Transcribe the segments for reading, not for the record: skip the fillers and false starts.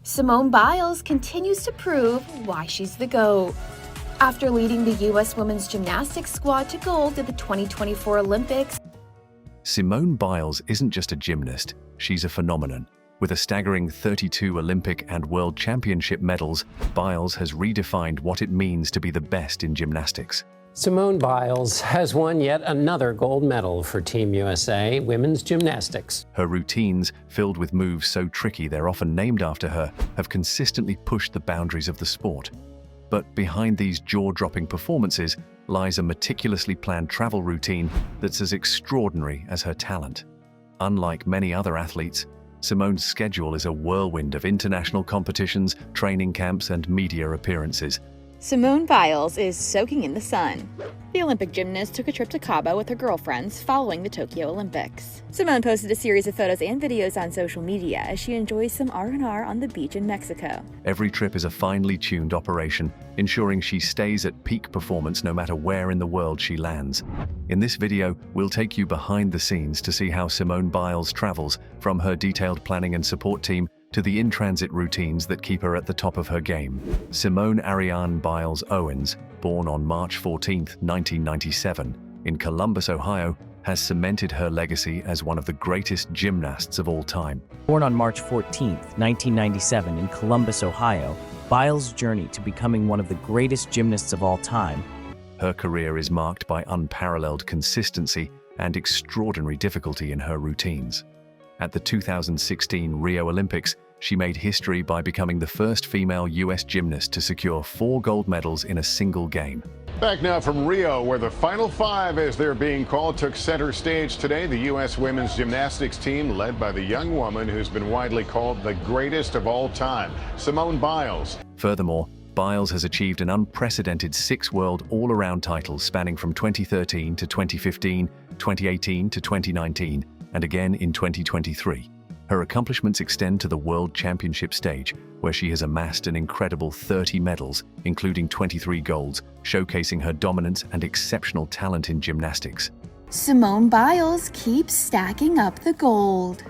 Simone Biles continues to prove why she's the GOAT. After leading the U.S. women's gymnastics squad to gold at the 2024 Olympics, Simone Biles isn't just a gymnast, she's a phenomenon. With a staggering 32 Olympic and World Championship medals, Biles has redefined what it means to be the best in gymnastics. Simone Biles has won yet another gold medal for Team USA women's gymnastics. Her routines, filled with moves so tricky they're often named after her, have consistently pushed the boundaries of the sport. But behind these jaw-dropping performances lies a meticulously planned travel routine that's as extraordinary as her talent. Unlike many other athletes, Simone's schedule is a whirlwind of international competitions, training camps, and media appearances. Simone Biles is soaking in the sun. The Olympic gymnast took a trip to Cabo with her girlfriends following the Tokyo Olympics. Simone posted a series of photos and videos on social media as she enjoys some R&R on the beach in Mexico. Every trip is a finely tuned operation, ensuring she stays at peak performance no matter where in the world she lands. In this video, we'll take you behind the scenes to see how Simone Biles travels, from her detailed planning and support team to the in-transit routines that keep her at the top of her game. Simone Ariane Biles Owens, born on March 14, 1997, in Columbus, Ohio, has cemented her legacy as one of the greatest gymnasts of all time. Born on March 14, 1997, in Columbus, Ohio, Biles' journey to becoming one of the greatest gymnasts of all time. Her career is marked by unparalleled consistency and extraordinary difficulty in her routines. At the 2016 Rio Olympics, she made history by becoming the first female U.S. gymnast to secure 4 gold medals in a single game. Back now from Rio, where the Final Five, as they're being called, took center stage today. The U.S. women's gymnastics team, led by the young woman who's been widely called the greatest of all time, Simone Biles. Furthermore, Biles has achieved an unprecedented 6 world all-around titles spanning from 2013 to 2015, 2018 to 2019, and again in 2023. Her accomplishments extend to the World Championship stage, where she has amassed an incredible 30 medals, including 23 golds, showcasing her dominance and exceptional talent in gymnastics. Simone Biles keeps stacking up the gold.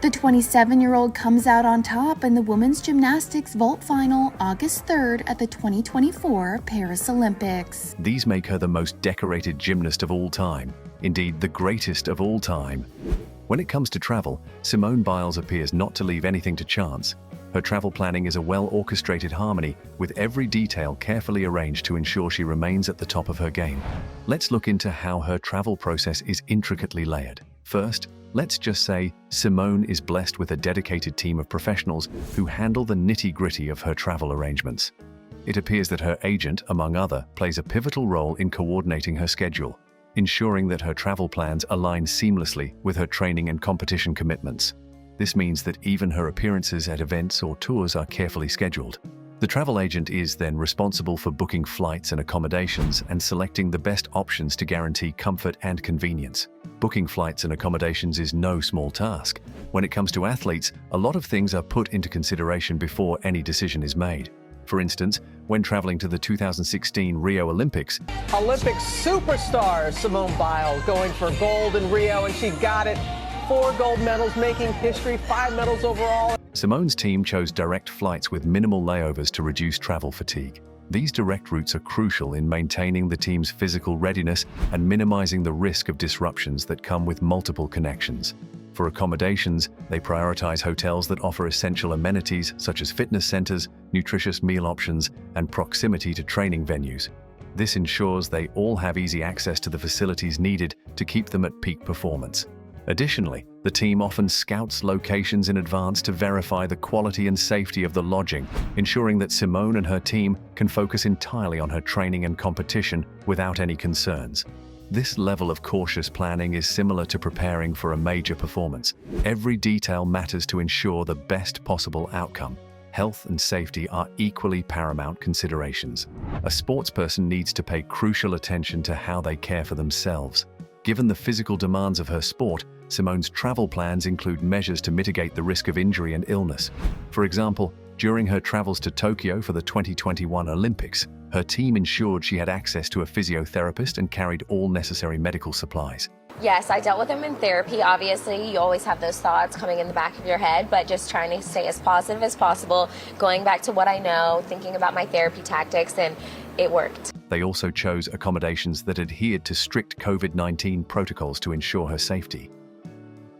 The 27-year-old comes out on top in the women's gymnastics vault final August 3rd at the 2024 Paris Olympics. These make her the most decorated gymnast of all time, indeed the greatest of all time. When it comes to travel, Simone Biles appears not to leave anything to chance. Her travel planning is a well-orchestrated harmony, with every detail carefully arranged to ensure she remains at the top of her game. Let's look into how her travel process is intricately layered. First, let's just say Simone is blessed with a dedicated team of professionals who handle the nitty-gritty of her travel arrangements. It appears that her agent, among others, plays a pivotal role in coordinating her schedule, ensuring that her travel plans align seamlessly with her training and competition commitments. This means that even her appearances at events or tours are carefully scheduled. The travel agent is then responsible for booking flights and accommodations and selecting the best options to guarantee comfort and convenience. Booking flights and accommodations is no small task. When it comes to athletes, a lot of things are put into consideration before any decision is made. For instance, when traveling to the 2016 Rio Olympics, Olympic superstar Simone Biles going for gold in Rio, and she got it. 4 gold medals, making history, 5 medals overall. Simone's team chose direct flights with minimal layovers to reduce travel fatigue. These direct routes are crucial in maintaining the team's physical readiness and minimizing the risk of disruptions that come with multiple connections. For accommodations, they prioritize hotels that offer essential amenities such as fitness centers, nutritious meal options, and proximity to training venues. This ensures they all have easy access to the facilities needed to keep them at peak performance. Additionally, the team often scouts locations in advance to verify the quality and safety of the lodging, ensuring that Simone and her team can focus entirely on her training and competition without any concerns. This level of cautious planning is similar to preparing for a major performance. Every detail matters to ensure the best possible outcome. Health and safety are equally paramount considerations. A sportsperson needs to pay crucial attention to how they care for themselves. Given the physical demands of her sport, Simone's travel plans include measures to mitigate the risk of injury and illness. For example, during her travels to Tokyo for the 2021 Olympics, her team ensured she had access to a physiotherapist and carried all necessary medical supplies. Yes, I dealt with them in therapy. Obviously, you always have those thoughts coming in the back of your head, but just trying to stay as positive as possible, going back to what I know, thinking about my therapy tactics, and it worked. They also chose accommodations that adhered to strict COVID-19 protocols to ensure her safety.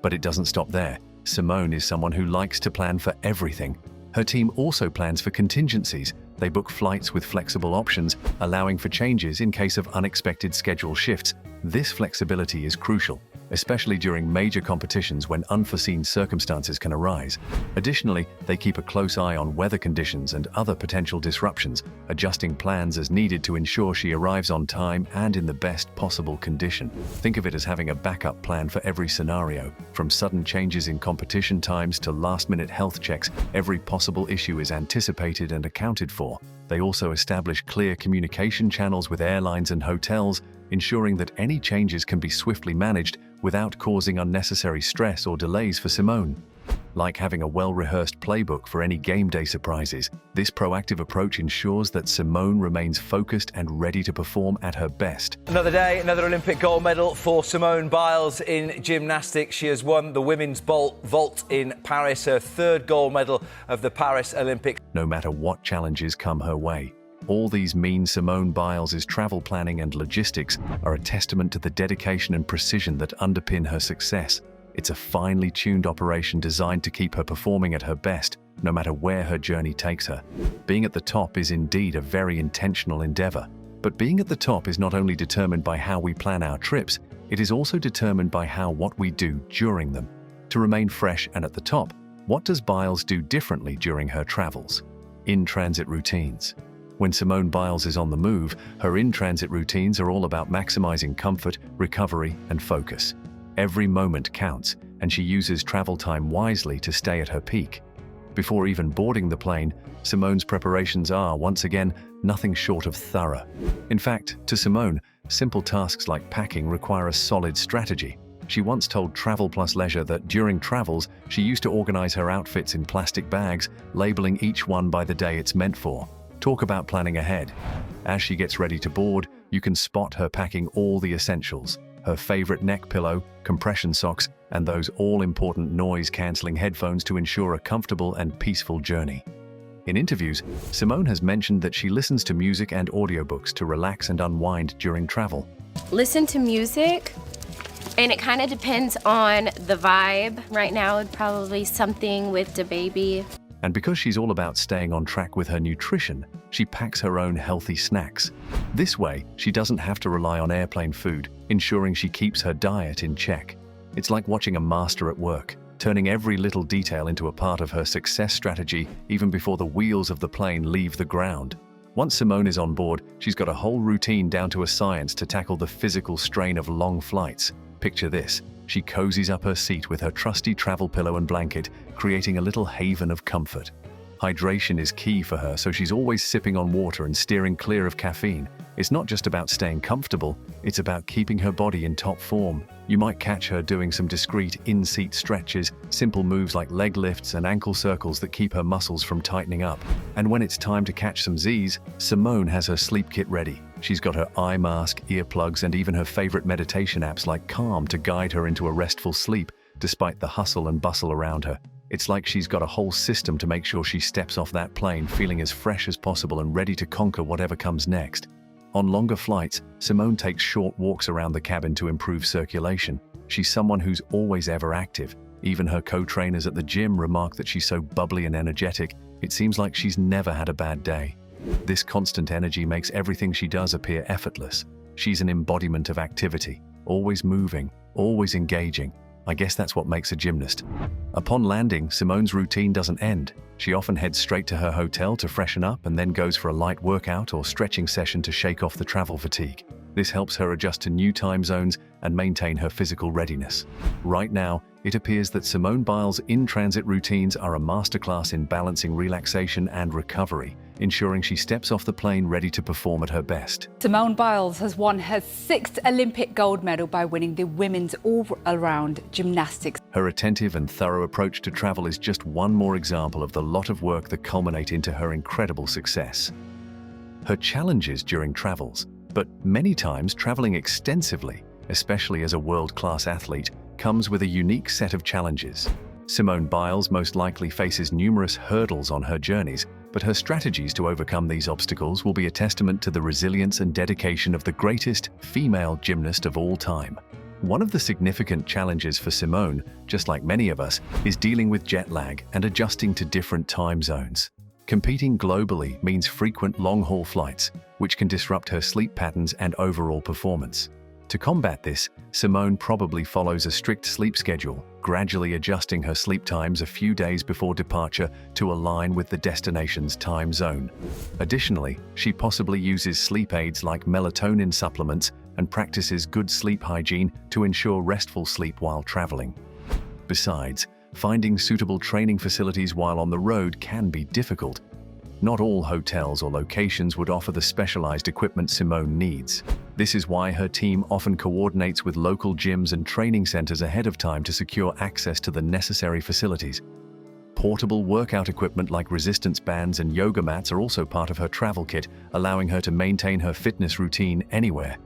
But it doesn't stop there. Simone is someone who likes to plan for everything. Her team also plans for contingencies. They book flights with flexible options, allowing for changes in case of unexpected schedule shifts. This flexibility is crucial, especially during major competitions when unforeseen circumstances can arise. Additionally, they keep a close eye on weather conditions and other potential disruptions, adjusting plans as needed to ensure she arrives on time and in the best possible condition. Think of it as having a backup plan for every scenario. From sudden changes in competition times to last-minute health checks, every possible issue is anticipated and accounted for. They also establish clear communication channels with airlines and hotels, ensuring that any changes can be swiftly managed without causing unnecessary stress or delays for Simone. Like having a well-rehearsed playbook for any game day surprises, this proactive approach ensures that Simone remains focused and ready to perform at her best. Another day, another Olympic gold medal for Simone Biles in gymnastics. She has won the women's vault in Paris, her third gold medal of the Paris Olympics. No matter what challenges come her way. All these mean Simone Biles' travel planning and logistics are a testament to the dedication and precision that underpin her success. It's a finely tuned operation designed to keep her performing at her best, no matter where her journey takes her. Being at the top is indeed a very intentional endeavor. But being at the top is not only determined by how we plan our trips, it is also determined by what we do during them. To remain fresh and at the top, what does Biles do differently during her travels? In-transit routines. When Simone Biles is on the move, her in-transit routines are all about maximizing comfort, recovery, and focus. Every moment counts, and she uses travel time wisely to stay at her peak. Before even boarding the plane, Simone's preparations are, once again, nothing short of thorough. In fact, to Simone, simple tasks like packing require a solid strategy. She once told Travel Plus Leisure that during travels, she used to organize her outfits in plastic bags, labeling each one by the day it's meant for. Talk about planning ahead. As she gets ready to board, you can spot her packing all the essentials: her favorite neck pillow, compression socks, and those all-important noise-canceling headphones to ensure a comfortable and peaceful journey. In interviews, Simone has mentioned that she listens to music and audiobooks to relax and unwind during travel. Listen to music, and it kind of depends on the vibe. Right now, it'd probably something with the baby. And because she's all about staying on track with her nutrition, she packs her own healthy snacks. This way, she doesn't have to rely on airplane food, ensuring she keeps her diet in check. It's like watching a master at work, turning every little detail into a part of her success strategy even before the wheels of the plane leave the ground. Once Simone is on board, she's got a whole routine down to a science to tackle the physical strain of long flights. Picture this. She cozies up her seat with her trusty travel pillow and blanket, creating a little haven of comfort. Hydration is key for her, so she's always sipping on water and steering clear of caffeine. It's not just about staying comfortable, it's about keeping her body in top form. You might catch her doing some discreet in-seat stretches, simple moves like leg lifts and ankle circles that keep her muscles from tightening up. And when it's time to catch some Z's, Simone has her sleep kit ready. She's got her eye mask, earplugs, and even her favorite meditation apps like Calm to guide her into a restful sleep, despite the hustle and bustle around her. It's like she's got a whole system to make sure she steps off that plane feeling as fresh as possible and ready to conquer whatever comes next. On longer flights, Simone takes short walks around the cabin to improve circulation. She's someone who's always ever active. Even her co-trainers at the gym remark that she's so bubbly and energetic, it seems like she's never had a bad day. This constant energy makes everything she does appear effortless. She's an embodiment of activity, always moving, always engaging. I guess that's what makes a gymnast. Upon landing, Simone's routine doesn't end. She often heads straight to her hotel to freshen up and then goes for a light workout or stretching session to shake off the travel fatigue. This helps her adjust to new time zones and maintain her physical readiness. Right now, it appears that Simone Biles' in-transit routines are a masterclass in balancing relaxation and recovery, ensuring she steps off the plane ready to perform at her best. Simone Biles has won her 6th Olympic gold medal by winning the women's all-around gymnastics. Her attentive and thorough approach to travel is just one more example of the lot of work that culminate into her incredible success. Her challenges during travels, but many times traveling extensively, especially as a world-class athlete, comes with a unique set of challenges. Simone Biles most likely faces numerous hurdles on her journeys, but her strategies to overcome these obstacles will be a testament to the resilience and dedication of the greatest female gymnast of all time. One of the significant challenges for Simone, just like many of us, is dealing with jet lag and adjusting to different time zones. Competing globally means frequent long-haul flights, which can disrupt her sleep patterns and overall performance. To combat this, Simone probably follows a strict sleep schedule, gradually adjusting her sleep times a few days before departure to align with the destination's time zone. Additionally, she possibly uses sleep aids like melatonin supplements and practices good sleep hygiene to ensure restful sleep while traveling. Besides, finding suitable training facilities while on the road can be difficult. Not all hotels or locations would offer the specialized equipment Simone needs. This is why her team often coordinates with local gyms and training centers ahead of time to secure access to the necessary facilities. Portable workout equipment like resistance bands and yoga mats are also part of her travel kit, allowing her to maintain her fitness routine anywhere.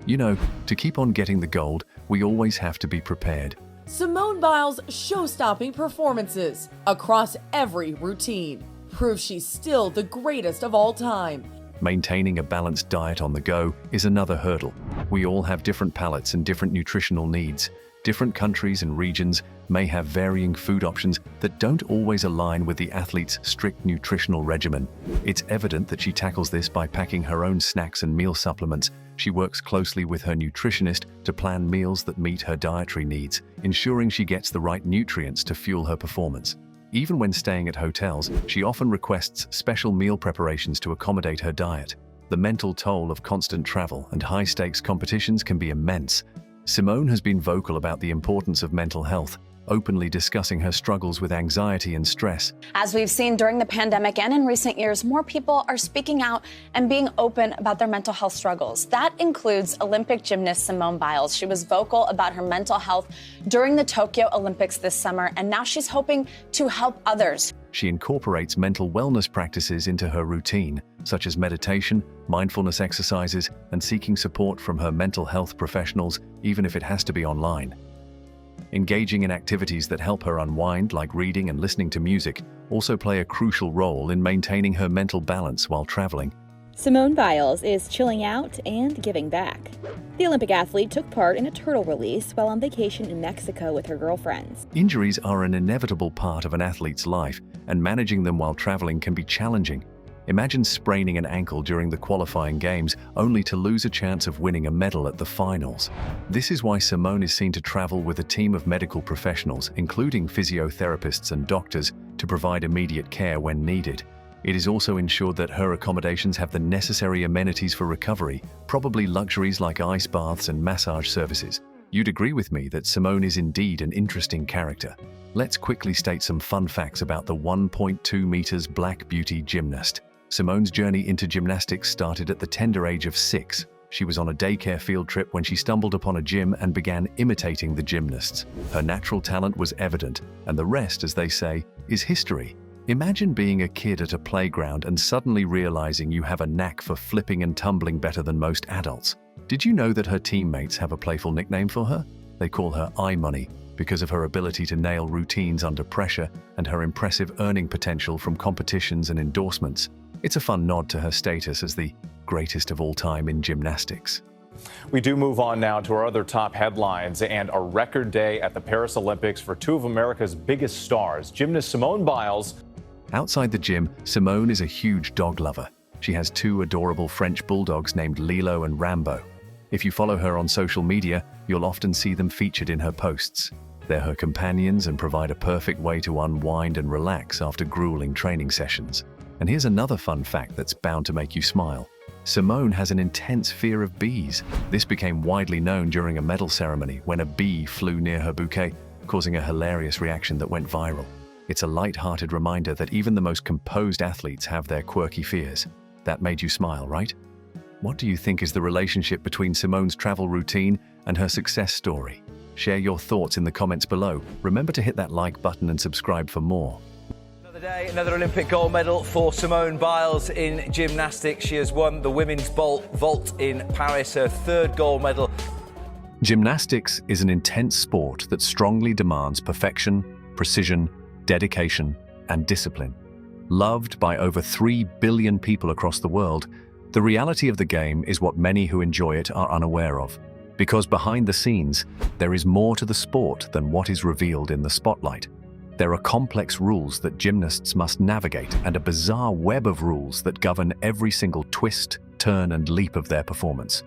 You know, to keep on getting the gold, we always have to be prepared. Simone Biles' show-stopping performances across every routine prove she's still the greatest of all time. Maintaining a balanced diet on the go is another hurdle. We all have different palates and different nutritional needs. Different countries and regions may have varying food options that don't always align with the athlete's strict nutritional regimen. It's evident that she tackles this by packing her own snacks and meal supplements. She works closely with her nutritionist to plan meals that meet her dietary needs, ensuring she gets the right nutrients to fuel her performance. Even when staying at hotels, she often requests special meal preparations to accommodate her diet. The mental toll of constant travel and high-stakes competitions can be immense. Simone has been vocal about the importance of mental health, openly discussing her struggles with anxiety and stress. As we've seen during the pandemic and in recent years, more people are speaking out and being open about their mental health struggles. That includes Olympic gymnast Simone Biles. She was vocal about her mental health during the Tokyo Olympics this summer, and now she's hoping to help others. She incorporates mental wellness practices into her routine, such as meditation, mindfulness exercises, and seeking support from her mental health professionals, even if it has to be online. Engaging in activities that help her unwind, like reading and listening to music, also play a crucial role in maintaining her mental balance while traveling. Simone Biles is chilling out and giving back. The Olympic athlete took part in a turtle release while on vacation in Mexico with her girlfriends. Injuries are an inevitable part of an athlete's life, and managing them while traveling can be challenging. Imagine spraining an ankle during the qualifying games only to lose a chance of winning a medal at the finals. This is why Simone is seen to travel with a team of medical professionals, including physiotherapists and doctors, to provide immediate care when needed. It is also ensured that her accommodations have the necessary amenities for recovery, probably luxuries like ice baths and massage services. You'd agree with me that Simone is indeed an interesting character. Let's quickly state some fun facts about the 1.2 meters Black Beauty gymnast. Simone's journey into gymnastics started at the tender age of 6. She was on a daycare field trip when she stumbled upon a gym and began imitating the gymnasts. Her natural talent was evident, and the rest, as they say, is history. Imagine being a kid at a playground and suddenly realizing you have a knack for flipping and tumbling better than most adults. Did you know that her teammates have a playful nickname for her? They call her iMoney because of her ability to nail routines under pressure and her impressive earning potential from competitions and endorsements. It's a fun nod to her status as the greatest of all time in gymnastics. We do move on now to our other top headlines and a record day at the Paris Olympics for two of America's biggest stars, gymnast Simone Biles. Outside the gym, Simone is a huge dog lover. She has 2 adorable French bulldogs named Lilo and Rambo. If you follow her on social media, you'll often see them featured in her posts. They're her companions and provide a perfect way to unwind and relax after grueling training sessions. And here's another fun fact that's bound to make you smile. Simone has an intense fear of bees. This became widely known during a medal ceremony when a bee flew near her bouquet, causing a hilarious reaction that went viral. It's a light-hearted reminder that even the most composed athletes have their quirky fears. That made you smile, right? What do you think is the relationship between Simone's travel routine and her success story? Share your thoughts in the comments below. Remember to hit that like button and subscribe for more. Another day, another Olympic gold medal for Simone Biles in gymnastics. She has won the women's vault in Paris, her 3rd gold medal. Gymnastics is an intense sport that strongly demands perfection, precision, dedication, and discipline. Loved by over 3 billion people across the world, the reality of the game is what many who enjoy it are unaware of. Because behind the scenes, there is more to the sport than what is revealed in the spotlight. There are complex rules that gymnasts must navigate and a bizarre web of rules that govern every single twist, turn, and leap of their performance.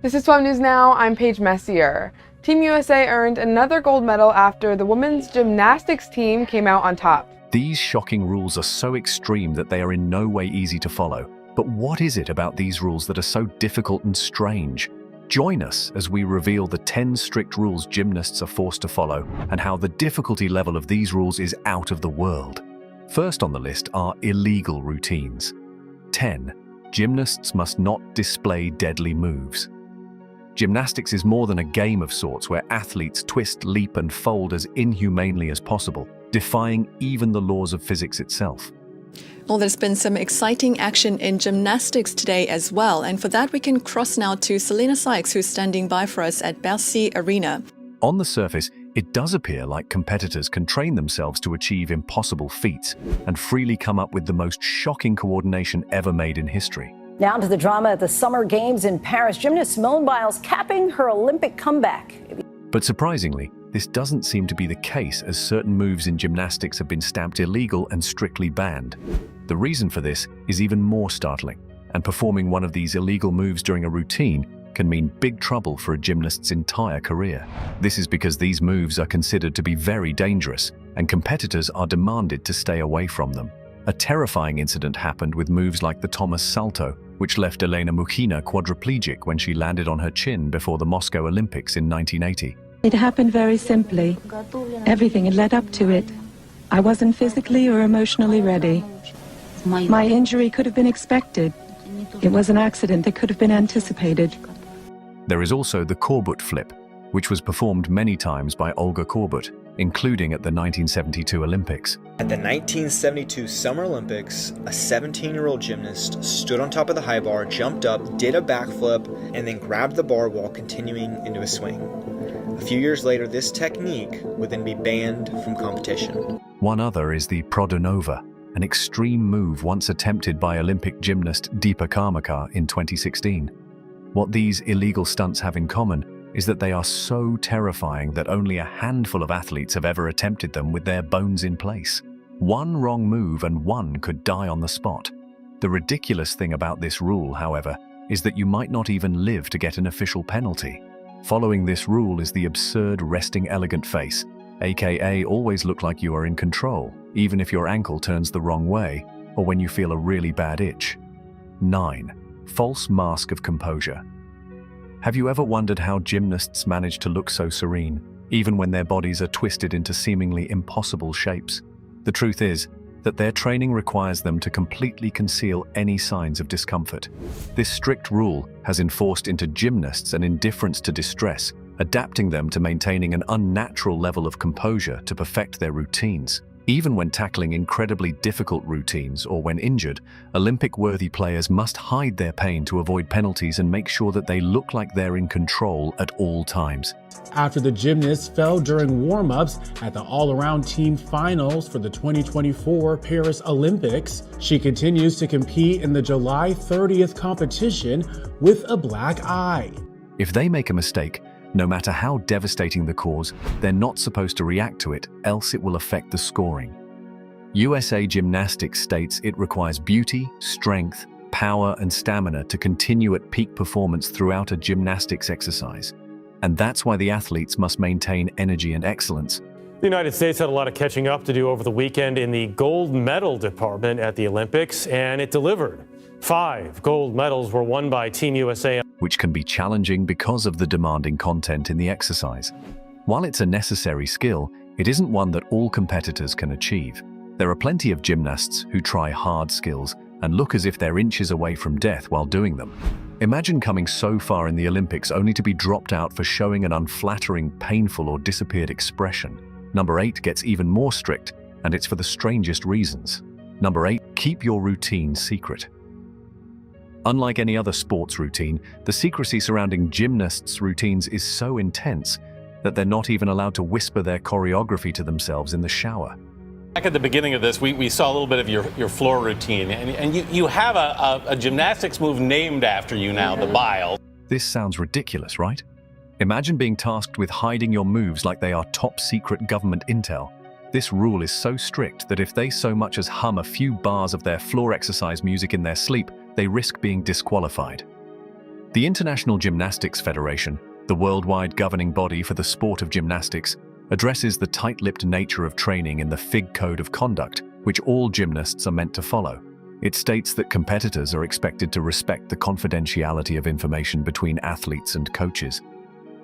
This is 12 News Now. I'm Paige Messier. Team USA earned another gold medal after the women's gymnastics team came out on top. These shocking rules are so extreme that they are in no way easy to follow. But what is it about these rules that are so difficult and strange? Join us as we reveal the 10 strict rules gymnasts are forced to follow and how the difficulty level of these rules is out of the world. First on the list are illegal routines. 10. Gymnasts must not display deadly moves. Gymnastics is more than a game of sorts where athletes twist, leap, and fold as inhumanely as possible, defying even the laws of physics itself. Well, there's been some exciting action in gymnastics today as well, and for that we can cross now to Selena Sykes, who's standing by for us at Bercy Arena. On the surface, it does appear like competitors can train themselves to achieve impossible feats and freely come up with the most shocking coordination ever made in history. Now to the drama at the Summer Games in Paris. Gymnast Simone Biles capping her Olympic comeback. But surprisingly, this doesn't seem to be the case, as certain moves in gymnastics have been stamped illegal and strictly banned. The reason for this is even more startling, and performing one of these illegal moves during a routine can mean big trouble for a gymnast's entire career. This is because these moves are considered to be very dangerous, and competitors are demanded to stay away from them. A terrifying incident happened with moves like the Thomas Salto, which left Elena Mukhina quadriplegic when she landed on her chin before the Moscow Olympics in 1980. It happened very simply. Everything had led up to it. I wasn't physically or emotionally ready. My injury could have been expected. It was an accident that could have been anticipated. There is also the Korbut flip, which was performed many times by Olga Korbut, including at the 1972 Olympics. At the 1972 Summer Olympics, a 17-year-old gymnast stood on top of the high bar, jumped up, did a backflip, and then grabbed the bar while continuing into a swing. A few years later, this technique would then be banned from competition. One other is the Prodonova, an extreme move once attempted by Olympic gymnast Deepa Karmakar in 2016. What these illegal stunts have in common is that they are so terrifying that only a handful of athletes have ever attempted them with their bones in place. One wrong move and one could die on the spot. The ridiculous thing about this rule, however, is that you might not even live to get an official penalty. Following this rule is the absurd resting elegant face, aka always look like you are in control, even if your ankle turns the wrong way or when you feel a really bad itch. 9. False mask of composure. Have you ever wondered how gymnasts manage to look so serene, even when their bodies are twisted into seemingly impossible shapes? The truth is that their training requires them to completely conceal any signs of discomfort. This strict rule has enforced into gymnasts an indifference to distress, adapting them to maintaining an unnatural level of composure to perfect their routines. Even when tackling incredibly difficult routines or when injured, Olympic-worthy players must hide their pain to avoid penalties and make sure that they look like they're in control at all times. After the gymnast fell during warm-ups at the all-around team finals for the 2024 Paris Olympics, she continues to compete in the July 30th competition with a black eye. If they make a mistake, no matter how devastating the cause, they're not supposed to react to it, else it will affect the scoring. USA Gymnastics states it requires beauty, strength, power, and stamina to continue at peak performance throughout a gymnastics exercise. And that's why the athletes must maintain energy and excellence. The United States had a lot of catching up to do over the weekend in the gold medal department at the Olympics, and it delivered. 5 gold medals were won by Team USA. Which can be challenging because of the demanding content in the exercise. While it's a necessary skill, it isn't one that all competitors can achieve. There are plenty of gymnasts who try hard skills and look as if they're inches away from death while doing them. Imagine coming so far in the Olympics only to be dropped out for showing an unflattering, painful, or disappeared expression. Number 8 gets even more strict, and it's for the strangest reasons. Number 8, keep your routine secret. Unlike any other sports routine, the secrecy surrounding gymnasts' routines is so intense that they're not even allowed to whisper their choreography to themselves in the shower. Back at the beginning of this, we saw a little bit of your floor routine, and you have a gymnastics move named after you now, the Biles. This sounds ridiculous, right? Imagine being tasked with hiding your moves like they are top secret government intel. This rule is so strict that if they so much as hum a few bars of their floor exercise music in their sleep, they risk being disqualified. The International Gymnastics Federation, the worldwide governing body for the sport of gymnastics, addresses the tight-lipped nature of training in the FIG Code of Conduct, which all gymnasts are meant to follow. It states that competitors are expected to respect the confidentiality of information between athletes and coaches.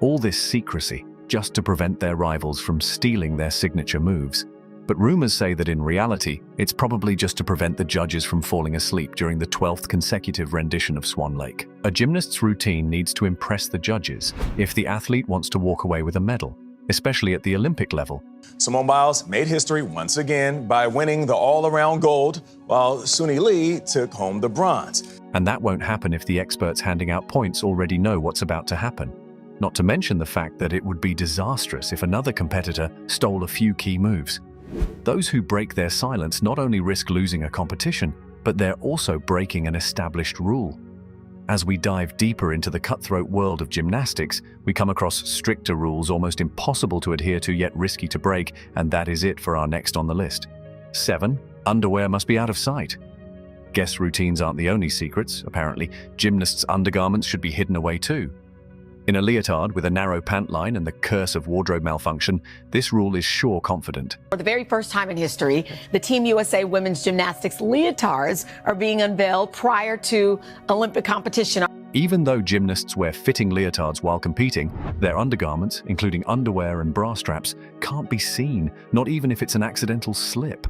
All this secrecy just to prevent their rivals from stealing their signature moves. But rumors say that in reality, it's probably just to prevent the judges from falling asleep during the 12th consecutive rendition of Swan Lake. A gymnast's routine needs to impress the judges if the athlete wants to walk away with a medal, especially at the Olympic level. Simone Biles made history once again by winning the all-around gold, while Suni Lee took home the bronze. And that won't happen if the experts handing out points already know what's about to happen. Not to mention the fact that it would be disastrous if another competitor stole a few key moves. Those who break their silence not only risk losing a competition, but they're also breaking an established rule. As we dive deeper into the cutthroat world of gymnastics, we come across stricter rules almost impossible to adhere to yet risky to break, and that is it for our next on the list. 7. Underwear must be out of sight. Guess routines aren't the only secrets. Apparently, gymnasts' undergarments should be hidden away too. In a leotard with a narrow pant line and the curse of wardrobe malfunction, this rule is sure confident. For the very first time in history, the Team USA women's gymnastics leotards are being unveiled prior to Olympic competition. Even though gymnasts wear fitting leotards while competing, their undergarments, including underwear and bra straps, can't be seen, not even if it's an accidental slip.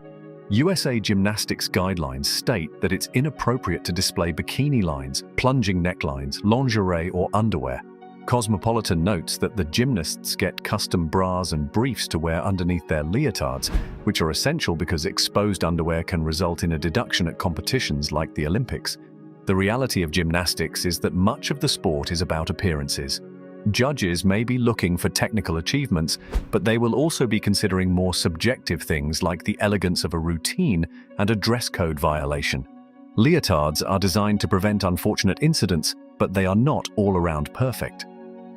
USA gymnastics guidelines state that it's inappropriate to display bikini lines, plunging necklines, lingerie, or underwear. Cosmopolitan notes that the gymnasts get custom bras and briefs to wear underneath their leotards, which are essential because exposed underwear can result in a deduction at competitions like the Olympics. The reality of gymnastics is that much of the sport is about appearances. Judges may be looking for technical achievements, but they will also be considering more subjective things like the elegance of a routine and a dress code violation. Leotards are designed to prevent unfortunate incidents, but they are not all around perfect.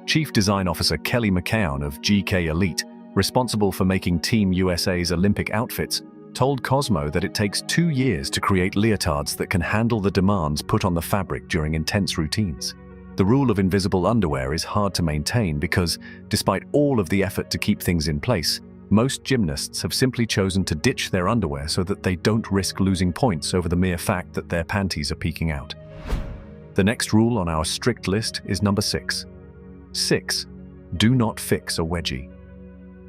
Chief Design Officer Kelly McKeown of GK Elite, responsible for making Team USA's Olympic outfits, told Cosmo that it takes 2 years to create leotards that can handle the demands put on the fabric during intense routines. The rule of invisible underwear is hard to maintain because, despite all of the effort to keep things in place, most gymnasts have simply chosen to ditch their underwear so that they don't risk losing points over the mere fact that their panties are peeking out. The next rule on our strict list is number 6. 6. Do not fix a wedgie.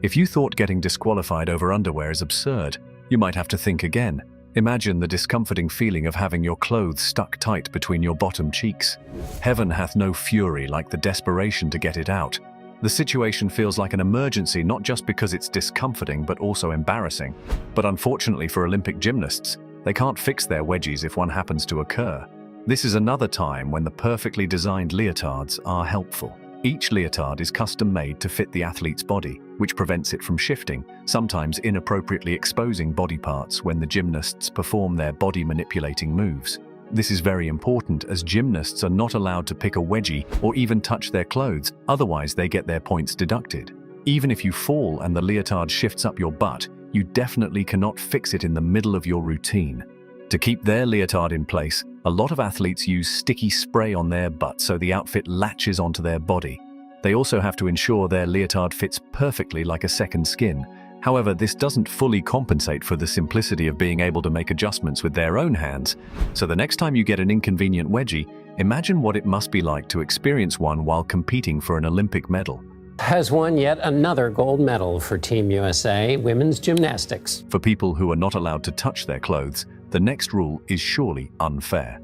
If you thought getting disqualified over underwear is absurd, you might have to think again. Imagine the discomforting feeling of having your clothes stuck tight between your bottom cheeks. Heaven hath no fury like the desperation to get it out. The situation feels like an emergency not just because it's discomforting but also embarrassing. But unfortunately for Olympic gymnasts, they can't fix their wedgies if one happens to occur. This is another time when the perfectly designed leotards are helpful. Each leotard is custom-made to fit the athlete's body, which prevents it from shifting, sometimes inappropriately exposing body parts when the gymnasts perform their body-manipulating moves. This is very important as gymnasts are not allowed to pick a wedgie or even touch their clothes, otherwise they get their points deducted. Even if you fall and the leotard shifts up your butt, you definitely cannot fix it in the middle of your routine. To keep their leotard in place, a lot of athletes use sticky spray on their butt so the outfit latches onto their body. They also have to ensure their leotard fits perfectly like a second skin. However, this doesn't fully compensate for the simplicity of being able to make adjustments with their own hands. So the next time you get an inconvenient wedgie, imagine what it must be like to experience one while competing for an Olympic medal. Has won yet another gold medal for Team USA women's gymnastics. For people who are not allowed to touch their clothes, the next rule is surely unfair.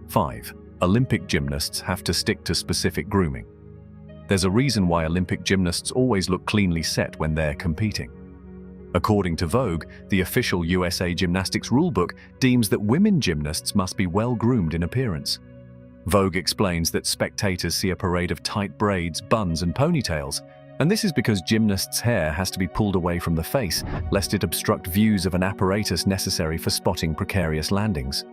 5. Olympic gymnasts have to stick to specific grooming. There's a reason why Olympic gymnasts always look cleanly set when they're competing. According to Vogue, the official USA Gymnastics rulebook deems that women gymnasts must be well groomed in appearance. Vogue explains that spectators see a parade of tight braids, buns, and ponytails, and this is because gymnasts' hair has to be pulled away from the face, lest it obstruct views of an apparatus necessary for spotting precarious landings.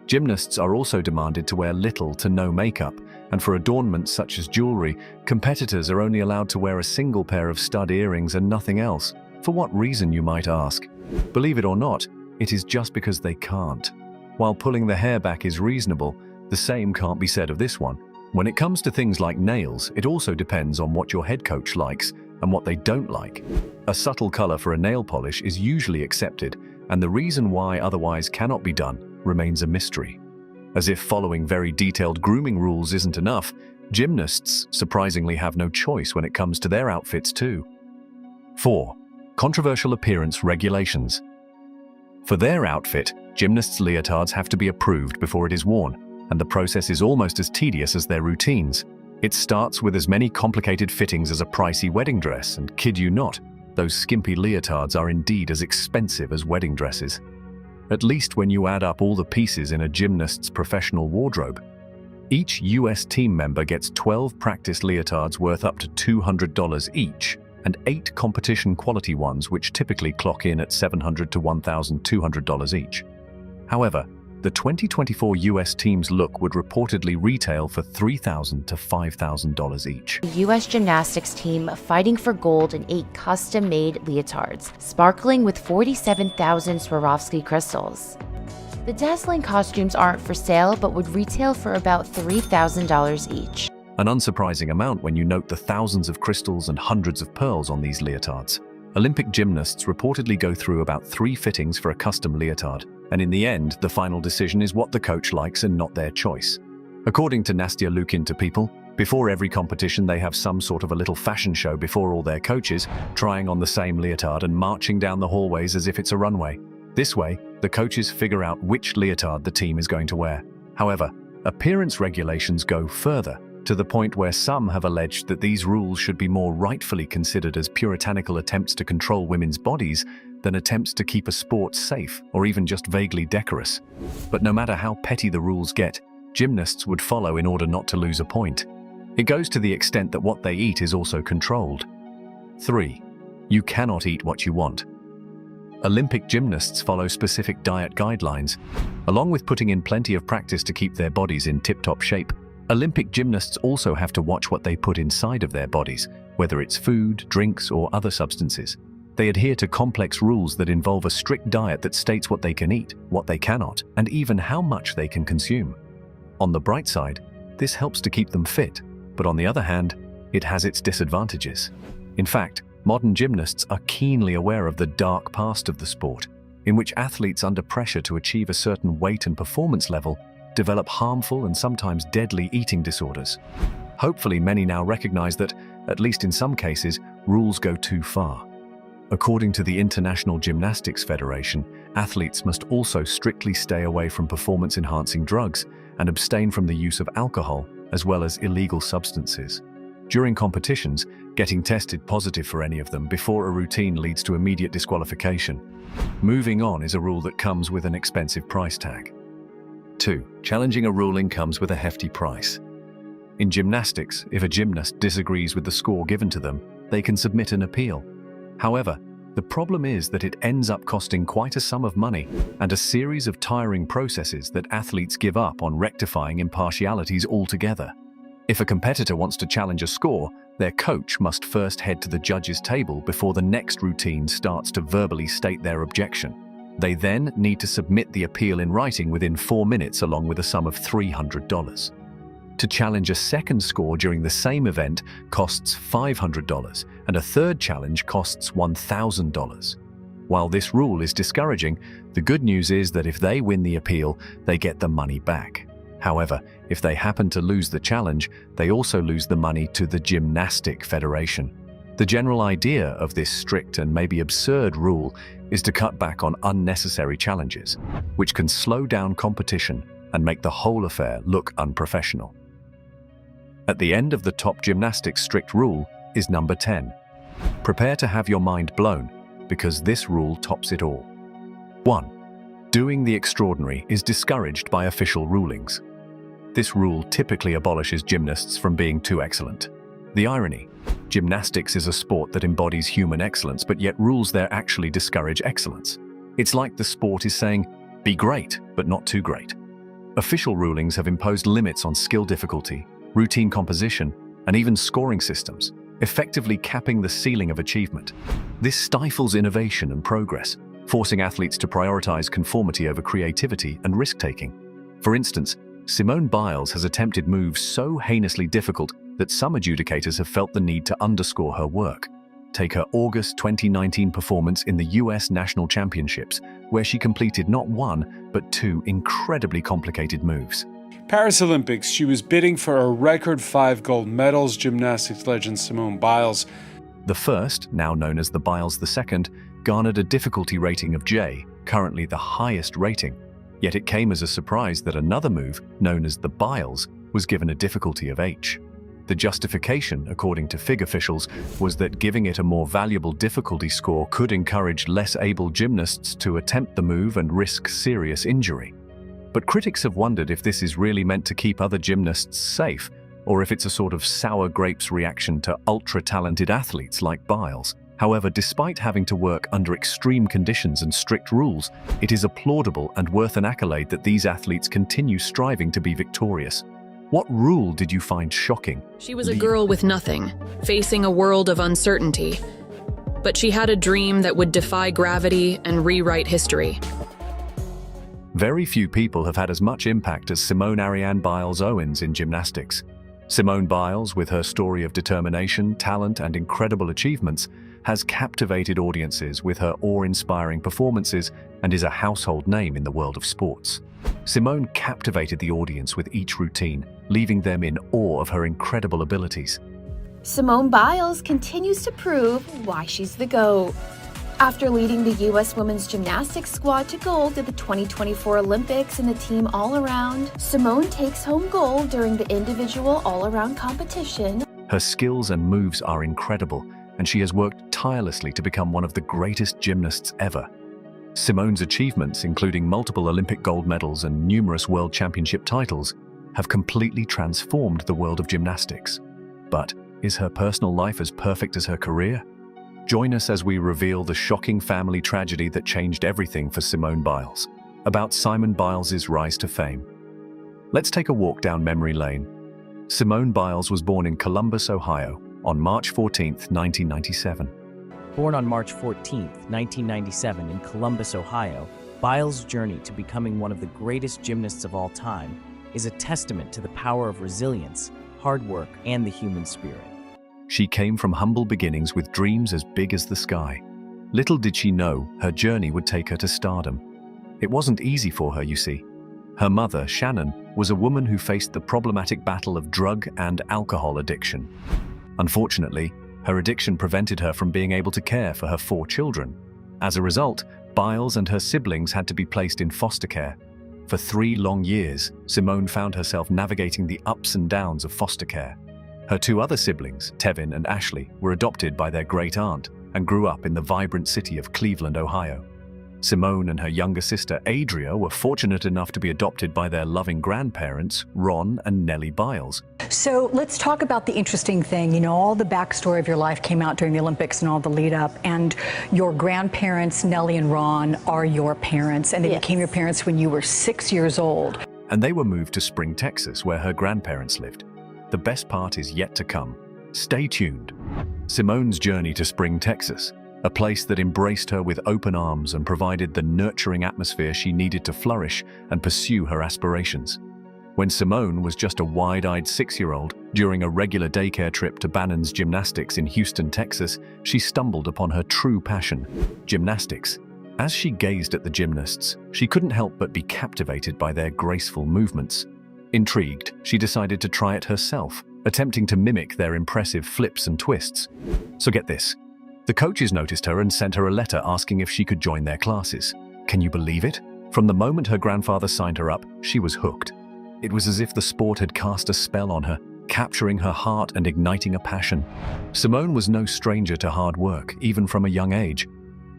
Gymnasts are also demanded to wear little to no makeup, and for adornments such as jewelry, competitors are only allowed to wear a single pair of stud earrings and nothing else. For what reason, you might ask? Believe it or not, it is just because they can't. While pulling the hair back is reasonable, the same can't be said of this one. When it comes to things like nails, it also depends on what your head coach likes and what they don't like. A subtle color for a nail polish is usually accepted, and the reason why otherwise cannot be done remains a mystery. As if following very detailed grooming rules isn't enough, gymnasts surprisingly have no choice when it comes to their outfits too. 4. Controversial appearance regulations. For their outfit, gymnasts' leotards have to be approved before it is worn, and the process is almost as tedious as their routines. It starts with as many complicated fittings as a pricey wedding dress, and kid you not, those skimpy leotards are indeed as expensive as wedding dresses. At least when you add up all the pieces in a gymnast's professional wardrobe. Each US team member gets 12 practice leotards worth up to $200 each, and 8 competition quality ones which typically clock in at $700 to $1,200 each. However, the 2024 US team's look would reportedly retail for $3,000 to $5,000 each. The U.S. gymnastics team fighting for gold in 8 custom-made leotards, sparkling with 47,000 Swarovski crystals. The dazzling costumes aren't for sale, but would retail for about $3,000 each. An unsurprising amount when you note the thousands of crystals and hundreds of pearls on these leotards. Olympic gymnasts reportedly go through about 3 fittings for a custom leotard, and in the end, the final decision is what the coach likes and not their choice. According to Nastia Lukin to People, before every competition they have some sort of a little fashion show before all their coaches, trying on the same leotard and marching down the hallways as if it's a runway. This way, the coaches figure out which leotard the team is going to wear. However, appearance regulations go further, to the point where some have alleged that these rules should be more rightfully considered as puritanical attempts to control women's bodies than attempts to keep a sport safe or even just vaguely decorous. But no matter how petty the rules get, gymnasts would follow in order not to lose a point. It goes to the extent that what they eat is also controlled. 3. You cannot eat what you want. Olympic gymnasts follow specific diet guidelines. Along with putting in plenty of practice to keep their bodies in tip-top shape, Olympic gymnasts also have to watch what they put inside of their bodies, whether it's food, drinks, or other substances. They adhere to complex rules that involve a strict diet that states what they can eat, what they cannot, and even how much they can consume. On the bright side, this helps to keep them fit, but on the other hand, it has its disadvantages. In fact, modern gymnasts are keenly aware of the dark past of the sport, in which athletes under pressure to achieve a certain weight and performance level develop harmful and sometimes deadly eating disorders. Hopefully, many now recognize that, at least in some cases, rules go too far. According to the International Gymnastics Federation, athletes must also strictly stay away from performance-enhancing drugs and abstain from the use of alcohol, as well as illegal substances. During competitions, getting tested positive for any of them before a routine leads to immediate disqualification. Moving on is a rule that comes with an expensive price tag. 2. Challenging a ruling comes with a hefty price. In gymnastics, if a gymnast disagrees with the score given to them, they can submit an appeal. However, the problem is that it ends up costing quite a sum of money and a series of tiring processes that athletes give up on rectifying impartialities altogether. If a competitor wants to challenge a score, their coach must first head to the judges' table before the next routine starts to verbally state their objection. They then need to submit the appeal in writing within 4 minutes along with a sum of $300. To challenge a second score during the same event costs $500, and a third challenge costs $1,000. While this rule is discouraging, the good news is that if they win the appeal, they get the money back. However, if they happen to lose the challenge, they also lose the money to the Gymnastic Federation. The general idea of this strict and maybe absurd rule is to cut back on unnecessary challenges, which can slow down competition and make the whole affair look unprofessional. At the end of the top gymnastics strict rule is number 10. Prepare to have your mind blown. because this rule tops it all. 1. Doing the extraordinary is discouraged by official rulings. This rule typically abolishes gymnasts from being too excellent. The irony: gymnastics is a sport that embodies human excellence, but yet rules there actually discourage excellence. It's like the sport is saying, be great, but not too great. Official rulings have imposed limits on skill difficulty, routine composition, and even scoring systems, effectively capping the ceiling of achievement. This stifles innovation and progress, forcing athletes to prioritize conformity over creativity and risk-taking. For instance, Simone Biles has attempted moves so heinously difficult that some adjudicators have felt the need to underscore her work. Take her August 2019 performance in the US National Championships, where she completed not one, but two incredibly complicated moves. Paris Olympics, she was bidding for a record 5 gold medals. Gymnastics legend Simone Biles. The first, now known as the Biles II, garnered a difficulty rating of J, currently the highest rating. Yet it came as a surprise that another move, known as the Biles, was given a difficulty of H. The justification, according to FIG officials, was that giving it a more valuable difficulty score could encourage less able gymnasts to attempt the move and risk serious injury. But critics have wondered if this is really meant to keep other gymnasts safe, or if it's a sort of sour grapes reaction to ultra-talented athletes like Biles. However, despite having to work under extreme conditions and strict rules, it is applaudable and worth an accolade that these athletes continue striving to be victorious. What rule did you find shocking? She was a girl with nothing, facing a world of uncertainty. But she had a dream that would defy gravity and rewrite history. Very few people have had as much impact as Simone Ariane Biles Owens in gymnastics. Simone Biles, with her story of determination, talent, and incredible achievements, has captivated audiences with her awe-inspiring performances and is a household name in the world of sports. Simone captivated the audience with each routine, leaving them in awe of her incredible abilities. Simone Biles continues to prove why she's the GOAT. After leading the U.S. women's gymnastics squad to gold at the 2024 Olympics in the team all-around, Simone takes home gold during the individual all-around competition. Her skills and moves are incredible, and she has worked tirelessly to become one of the greatest gymnasts ever. Simone's achievements, including multiple Olympic gold medals and numerous World Championship titles, have completely transformed the world of gymnastics. But is her personal life as perfect as her career? Join us as we reveal the shocking family tragedy that changed everything for Simone Biles, about Simone Biles' rise to fame. Let's take a walk down memory lane. Simone Biles was born in Columbus, Ohio, on March 14, 1997. Born on March 14, 1997 in Columbus, Ohio, Biles' journey to becoming one of the greatest gymnasts of all time is a testament to the power of resilience, hard work, and the human spirit. She came from humble beginnings with dreams as big as the sky. Little did she know her journey would take her to stardom. It wasn't easy for her, you see. Her mother, Shannon, was a woman who faced the problematic battle of drug and alcohol addiction. Unfortunately, her addiction prevented her from being able to care for her 4 children. As a result, Biles and her siblings had to be placed in foster care. For 3 long years, Simone found herself navigating the ups and downs of foster care. Her 2 other siblings, Tevin and Ashley, were adopted by their great aunt and grew up in the vibrant city of Cleveland, Ohio. Simone and her younger sister, Adria, were fortunate enough to be adopted by their loving grandparents, Ron and Nellie Biles. So let's talk about the interesting thing. You know, all the backstory of your life came out during the Olympics and all the lead up, and your grandparents, Nellie and Ron, are your parents, and they became your parents when you were 6 years old. And they were moved to Spring, Texas, where her grandparents lived. The best part is yet to come. Stay tuned. Simone's journey to Spring, Texas, a place that embraced her with open arms and provided the nurturing atmosphere she needed to flourish and pursue her aspirations. When Simone was just a wide-eyed 6-year-old, during a regular daycare trip to Bannon's Gymnastics in Houston, Texas, she stumbled upon her true passion, gymnastics. As she gazed at the gymnasts, she couldn't help but be captivated by their graceful movements. Intrigued, she decided to try it herself, attempting to mimic their impressive flips and twists. So get this. The coaches noticed her and sent her a letter asking if she could join their classes. Can you believe it? From the moment her grandfather signed her up, she was hooked. It was as if the sport had cast a spell on her, capturing her heart and igniting a passion. Simone was no stranger to hard work, even from a young age.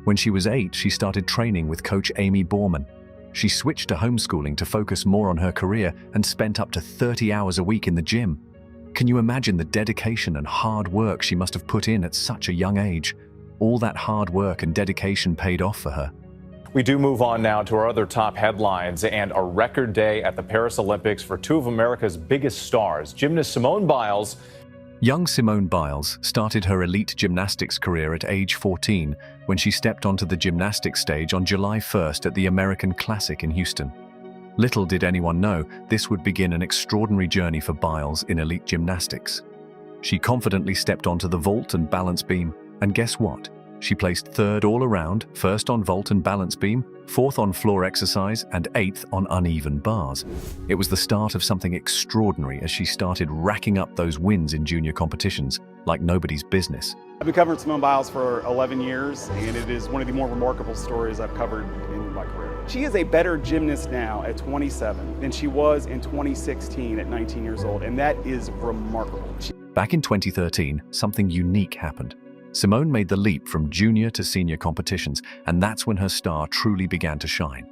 When she was 8, she started training with coach Amy Borman. She switched to homeschooling to focus more on her career and spent up to 30 hours a week in the gym. Can you imagine the dedication and hard work she must have put in at such a young age? All that hard work and dedication paid off for her. We do move on now to our other top headlines and a record day at the Paris Olympics for two of America's biggest stars. Gymnast Simone Biles. Young Simone Biles started her elite gymnastics career at age 14 when she stepped onto the gymnastics stage on July 1st at the American Classic in Houston. Little did anyone know this would begin an extraordinary journey for Biles in elite gymnastics. She confidently stepped onto the vault and balance beam, and guess what? She placed third all around, first on vault and balance beam, fourth on floor exercise, and eighth on uneven bars. It was the start of something extraordinary as she started racking up those wins in junior competitions like nobody's business. I've been covering Simone Biles for 11 years, and it is one of the more remarkable stories I've covered in my career. She is a better gymnast now at 27 than she was in 2016 at 19 years old, and that is remarkable. Back in 2013, something unique happened. Simone made the leap from junior to senior competitions, and that's when her star truly began to shine.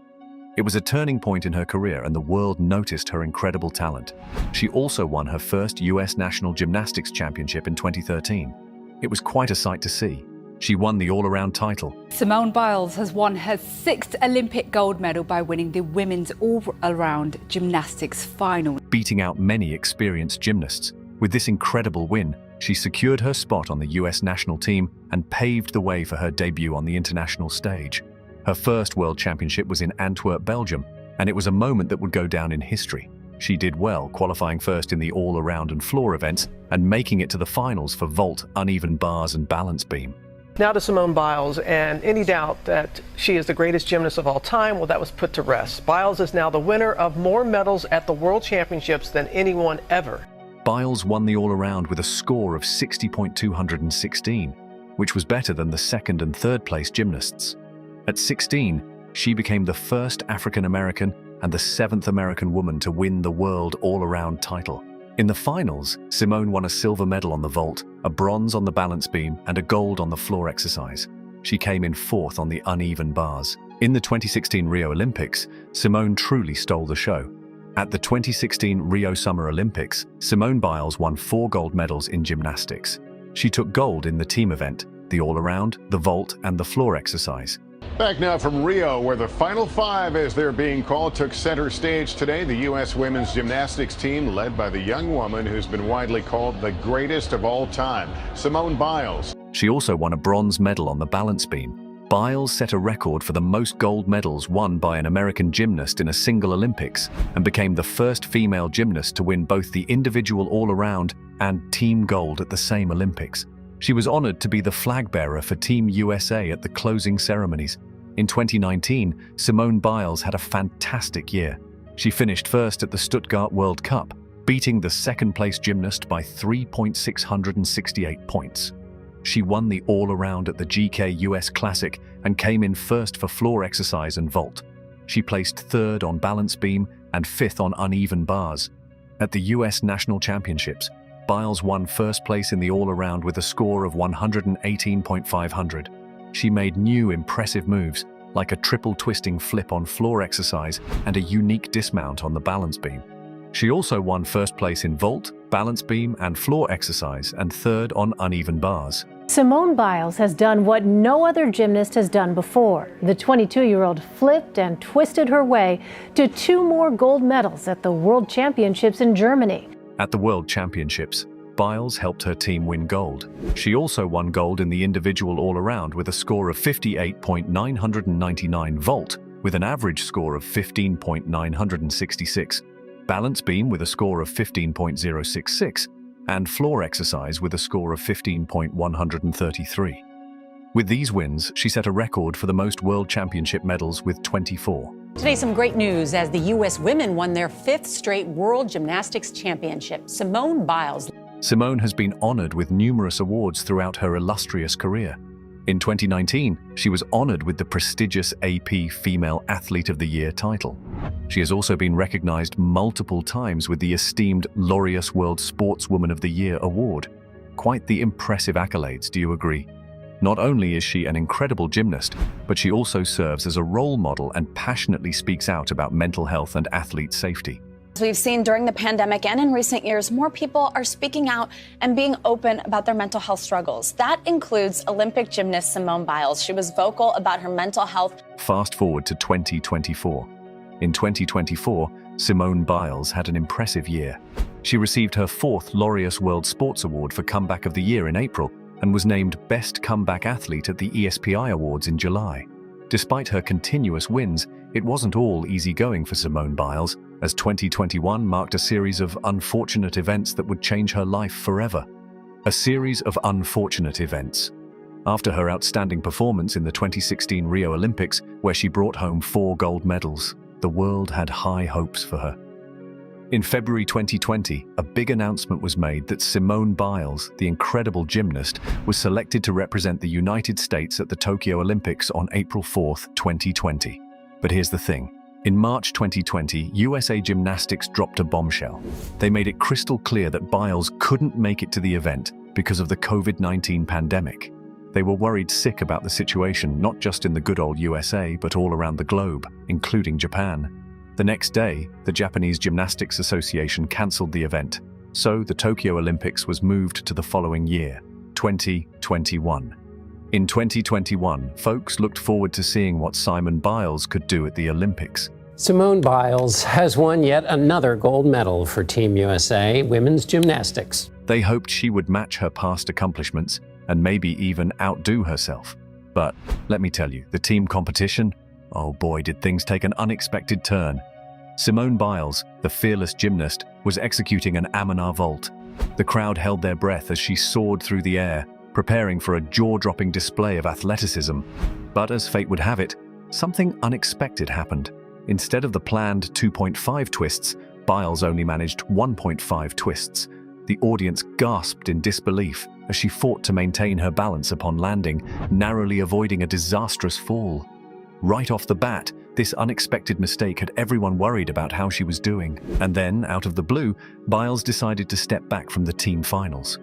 It was a turning point in her career, and the world noticed her incredible talent. She also won her first U.S. National Gymnastics Championship in 2013. It was quite a sight to see. She won the all-around title. Simone Biles has won her 6th Olympic gold medal by winning the women's all-around gymnastics final, beating out many experienced gymnasts. With this incredible win, she secured her spot on the U.S. national team and paved the way for her debut on the international stage. Her first World Championship was in Antwerp, Belgium, and it was a moment that would go down in history. She did well, qualifying first in the all-around and floor events and making it to the finals for vault, uneven bars, and balance beam. Now to Simone Biles, and any doubt that she is the greatest gymnast of all time, well, that was put to rest. Biles is now the winner of more medals at the World Championships than anyone ever. Biles won the all-around with a score of 60.216, which was better than the second and third place gymnasts. At 16, she became the first African-American and the 7th American woman to win the world all-around title. In the finals, Simone won a silver medal on the vault, a bronze on the balance beam, and a gold on the floor exercise. She came in 4th on the uneven bars. In the 2016 Rio Olympics, Simone truly stole the show. At the 2016 Rio Summer Olympics, Simone Biles won 4 gold medals in gymnastics. She took gold in the team event, the all-around, the vault, and the floor exercise. Back now from Rio, where the Final Five, as they're being called, took center stage today. The U.S. women's gymnastics team, led by the young woman who's been widely called the greatest of all time, Simone Biles. She also won a bronze medal on the balance beam. Biles set a record for the most gold medals won by an American gymnast in a single Olympics and became the first female gymnast to win both the individual all-around and team gold at the same Olympics. She was honored to be the flag bearer for Team USA at the closing ceremonies. In 2019, Simone Biles had a fantastic year. She finished first at the Stuttgart World Cup, beating the second-place gymnast by 3.668 points. She won the all-around at the GK US Classic and came in first for floor exercise and vault. She placed third on balance beam and 5th on uneven bars. At the US National Championships, Biles won first place in the all-around with a score of 118.500. She made new impressive moves, like a triple twisting flip on floor exercise and a unique dismount on the balance beam. She also won first place in vault, balance beam, and floor exercise, and third on uneven bars. Simone Biles has done what no other gymnast has done before. The 22-year-old flipped and twisted her way to 2 more gold medals at the World Championships in Germany. At the World Championships, Biles helped her team win gold. She also won gold in the individual all-around with a score of 58.999 vault, with an average score of 15.966, balance beam with a score of 15.066, and floor exercise with a score of 15.133. With these wins, she set a record for the most World Championship medals with 24. Today, some great news as the U.S. women won their 5th straight World Gymnastics Championship. Simone Biles. Simone has been honored with numerous awards throughout her illustrious career. In 2019, she was honored with the prestigious AP Female Athlete of the Year title. She has also been recognized multiple times with the esteemed Laureus World Sportswoman of the Year award. Quite the impressive accolades, do you agree? Not only is she an incredible gymnast, but she also serves as a role model and passionately speaks out about mental health and athlete safety. As we've seen during the pandemic and in recent years, more people are speaking out and being open about their mental health struggles. That includes Olympic gymnast Simone Biles. She was vocal about her mental health. Fast forward to 2024. In 2024, Simone Biles had an impressive year. She received her 4th Laureus World Sports Award for Comeback of the Year in April and was named Best Comeback Athlete at the ESPI Awards in July. Despite her continuous wins, it wasn't all easy going for Simone Biles, as 2021 marked a series of unfortunate events that would change her life forever. A series of unfortunate events. After her outstanding performance in the 2016 Rio Olympics, where she brought home 4 gold medals, the world had high hopes for her. In February 2020, a big announcement was made that Simone Biles, the incredible gymnast, was selected to represent the United States at the Tokyo Olympics on April 4, 2020. But here's the thing. In March 2020, USA Gymnastics dropped a bombshell. They made it crystal clear that Biles couldn't make it to the event because of the COVID-19 pandemic. They were worried sick about the situation, not just in the good old USA, but all around the globe, including Japan. The next day, the Japanese Gymnastics Association cancelled the event, so the Tokyo Olympics was moved to the following year, 2021. In 2021, folks looked forward to seeing what Simone Biles could do at the Olympics. Simone Biles has won yet another gold medal for Team USA women's gymnastics. They hoped she would match her past accomplishments and maybe even outdo herself. But let me tell you, the team competition, oh boy, did things take an unexpected turn. Simone Biles, the fearless gymnast, was executing an Amina vault. The crowd held their breath as she soared through the air, preparing for a jaw-dropping display of athleticism. But as fate would have it, something unexpected happened. Instead of the planned 2.5 twists, Biles only managed 1.5 twists. The audience gasped in disbelief as she fought to maintain her balance upon landing, narrowly avoiding a disastrous fall. Right off the bat, this unexpected mistake had everyone worried about how she was doing. And then, out of the blue, Biles decided to step back from the team finals.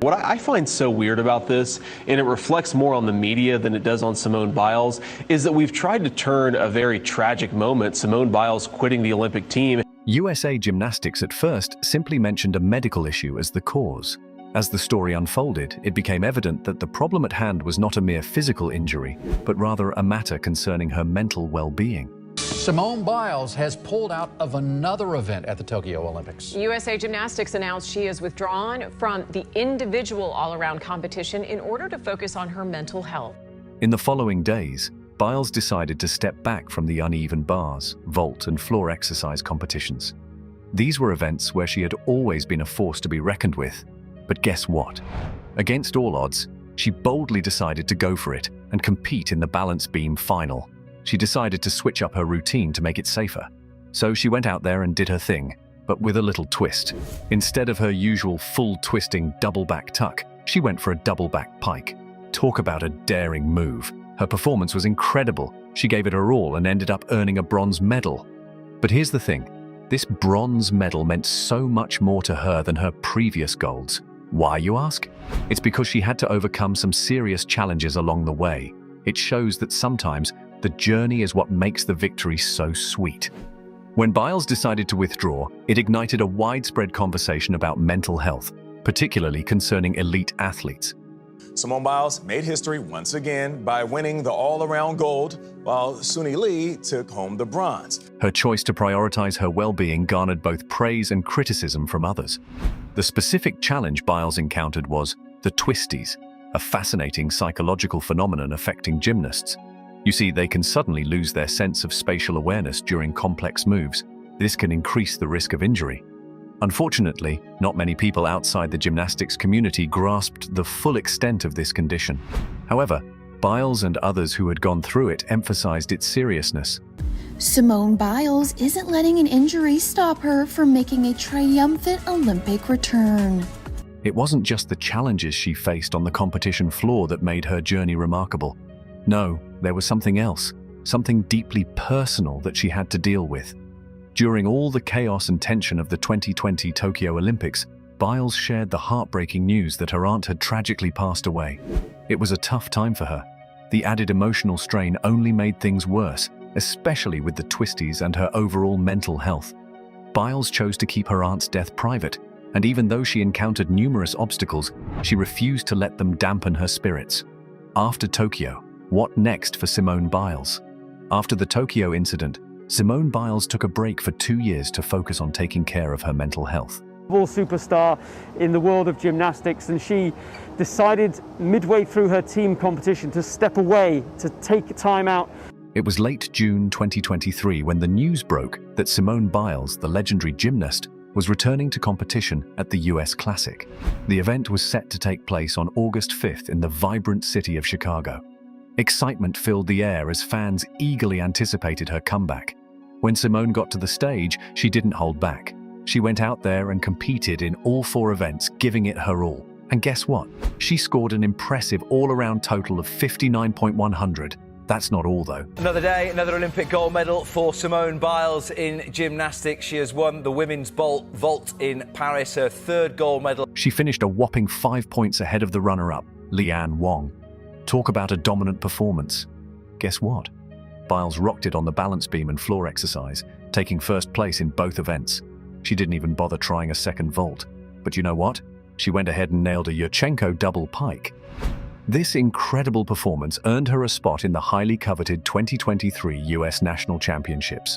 What I find so weird about this, and it reflects more on the media than it does on Simone Biles, is that we've tried to turn a very tragic moment, Simone Biles quitting the Olympic team. USA Gymnastics at first simply mentioned a medical issue as the cause. As the story unfolded, it became evident that the problem at hand was not a mere physical injury, but rather a matter concerning her mental well-being. Simone Biles has pulled out of another event at the Tokyo Olympics. USA Gymnastics announced she is withdrawn from the individual all-around competition in order to focus on her mental health. In the following days, Biles decided to step back from the uneven bars, vault, and floor exercise competitions. These were events where she had always been a force to be reckoned with. But guess what? Against all odds, she boldly decided to go for it and compete in the balance beam final. She decided to switch up her routine to make it safer. So she went out there and did her thing, but with a little twist. Instead of her usual full twisting double back tuck, she went for a double back pike. Talk about a daring move. Her performance was incredible. She gave it her all and ended up earning a bronze medal. But here's the thing. This bronze medal meant so much more to her than her previous golds. Why, you ask? It's because she had to overcome some serious challenges along the way. It shows that sometimes the journey is what makes the victory so sweet. When Biles decided to withdraw, it ignited a widespread conversation about mental health, particularly concerning elite athletes. Simone Biles made history once again by winning the all-around gold, while Suni Lee took home the bronze. Her choice to prioritize her well-being garnered both praise and criticism from others. The specific challenge Biles encountered was the twisties, a fascinating psychological phenomenon affecting gymnasts. You see, they can suddenly lose their sense of spatial awareness during complex moves. This can increase the risk of injury. Unfortunately, not many people outside the gymnastics community grasped the full extent of this condition. However, Biles and others who had gone through it emphasized its seriousness. Simone Biles isn't letting an injury stop her from making a triumphant Olympic return. It wasn't just the challenges she faced on the competition floor that made her journey remarkable. No, there was something else, something deeply personal that she had to deal with. During all the chaos and tension of the 2020 Tokyo Olympics, Biles shared the heartbreaking news that her aunt had tragically passed away. It was a tough time for her. The added emotional strain only made things worse, especially with the twisties and her overall mental health. Biles chose to keep her aunt's death private, and even though she encountered numerous obstacles, she refused to let them dampen her spirits. After Tokyo, what next for Simone Biles? After the Tokyo incident, Simone Biles took a break for 2 years to focus on taking care of her mental health. Superstar in the world of gymnastics, and she decided midway through her team competition to step away, to take time out. It was late June 2023 when the news broke that Simone Biles, the legendary gymnast, was returning to competition at the US Classic. The event was set to take place on August 5th in the vibrant city of Chicago. Excitement filled the air as fans eagerly anticipated her comeback. When Simone got to the stage, she didn't hold back. She went out there and competed in all 4 events, giving it her all. And guess what? She scored an impressive all-around total of 59.100. That's not all, though. Another day, another Olympic gold medal for Simone Biles in gymnastics. She has won the women's vault in Paris, her 3rd gold medal. She finished a whopping 5 points ahead of the runner-up, Leanne Wong. Talk about a dominant performance. Guess what? Biles rocked it on the balance beam and floor exercise, taking first place in both events. She didn't even bother trying a second vault. But you know what? She went ahead and nailed a Yurchenko double pike. This incredible performance earned her a spot in the highly coveted 2023 US National Championships.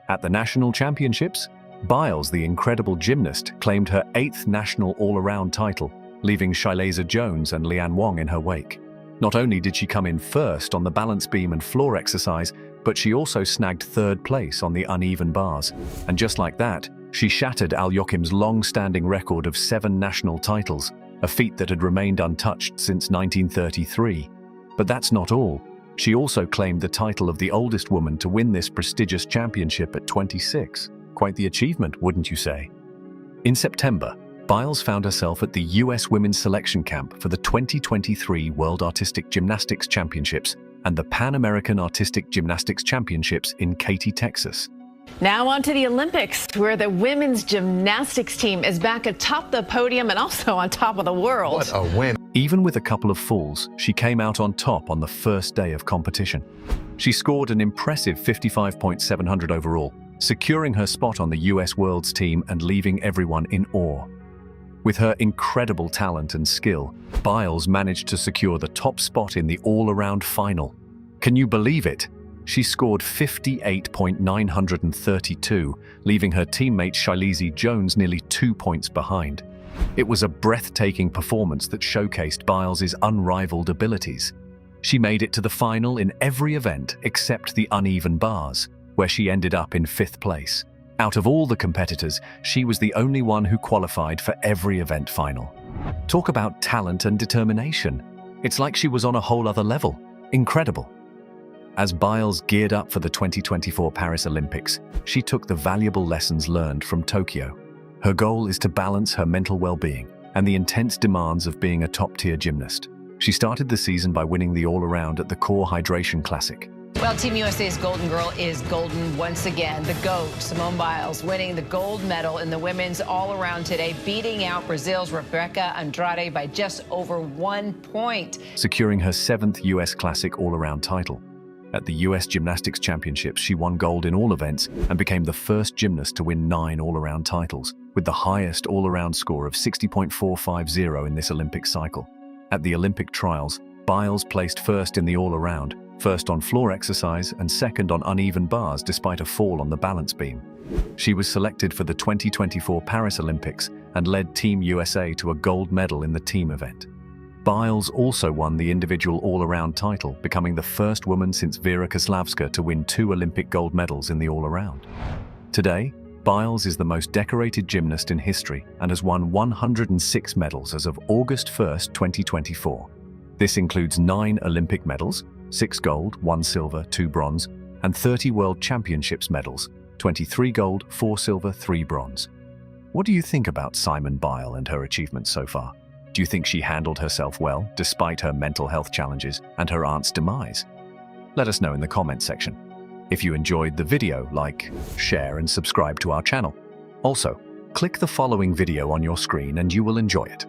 At the National Championships, Biles, the incredible gymnast, claimed her 8th national all-around title, leaving Shileza Jones and Leanne Wong in her wake. Not only did she come in first on the balance beam and floor exercise, but she also snagged 3rd place on the uneven bars. And just like that, she shattered Al Joachim's long-standing record of 7 national titles, a feat that had remained untouched since 1933. But that's not all. She also claimed the title of the oldest woman to win this prestigious championship at 26. Quite the achievement, wouldn't you say? In September, Biles found herself at the US Women's Selection Camp for the 2023 World Artistic Gymnastics Championships and the Pan American Artistic Gymnastics Championships in Katy, Texas. Now on to the Olympics, where the women's gymnastics team is back atop the podium and also on top of the world. What a win. Even with a couple of falls, she came out on top on the first day of competition. She scored an impressive 55.700 overall, securing her spot on the US Worlds team and leaving everyone in awe. With her incredible talent and skill, Biles managed to secure the top spot in the all-around final. Can you believe it? She scored 58.932, leaving her teammate Shileza Jones nearly 2 points behind. It was a breathtaking performance that showcased Biles' unrivaled abilities. She made it to the final in every event except the uneven bars, where she ended up in 5th place. Out of all the competitors, she was the only one who qualified for every event final. Talk about talent and determination. It's like she was on a whole other level. Incredible. As Biles geared up for the 2024 Paris Olympics, she took the valuable lessons learned from Tokyo. Her goal is to balance her mental well-being and the intense demands of being a top-tier gymnast. She started the season by winning the all-around at the Core Hydration Classic. Well, Team USA's golden girl is golden once again. The GOAT, Simone Biles, winning the gold medal in the women's all-around today, beating out Brazil's Rebecca Andrade by just over 1 point. Securing her 7th US Classic all-around title. At the US Gymnastics Championships, she won gold in all events and became the first gymnast to win 9 all-around titles, with the highest all-around score of 60.450 in this Olympic cycle. At the Olympic trials, Biles placed first in the all-around, first on floor exercise and second on uneven bars despite a fall on the balance beam. She was selected for the 2024 Paris Olympics and led Team USA to a gold medal in the team event. Biles also won the individual all-around title, becoming the first woman since Vera Kozlowska to win 2 Olympic gold medals in the all-around. Today, Biles is the most decorated gymnast in history and has won 106 medals as of August 1, 2024. This includes 9 Olympic medals, 6 gold, 1 silver, 2 bronze, and 30 World Championships medals, 23 gold, 4 silver, 3 bronze. What do you think about Simone Biles and her achievements so far? Do you think she handled herself well, despite her mental health challenges and her aunt's demise? Let us know in the comments section. If you enjoyed the video, like, share, and subscribe to our channel. Also, Click the following video on your screen and you will enjoy it.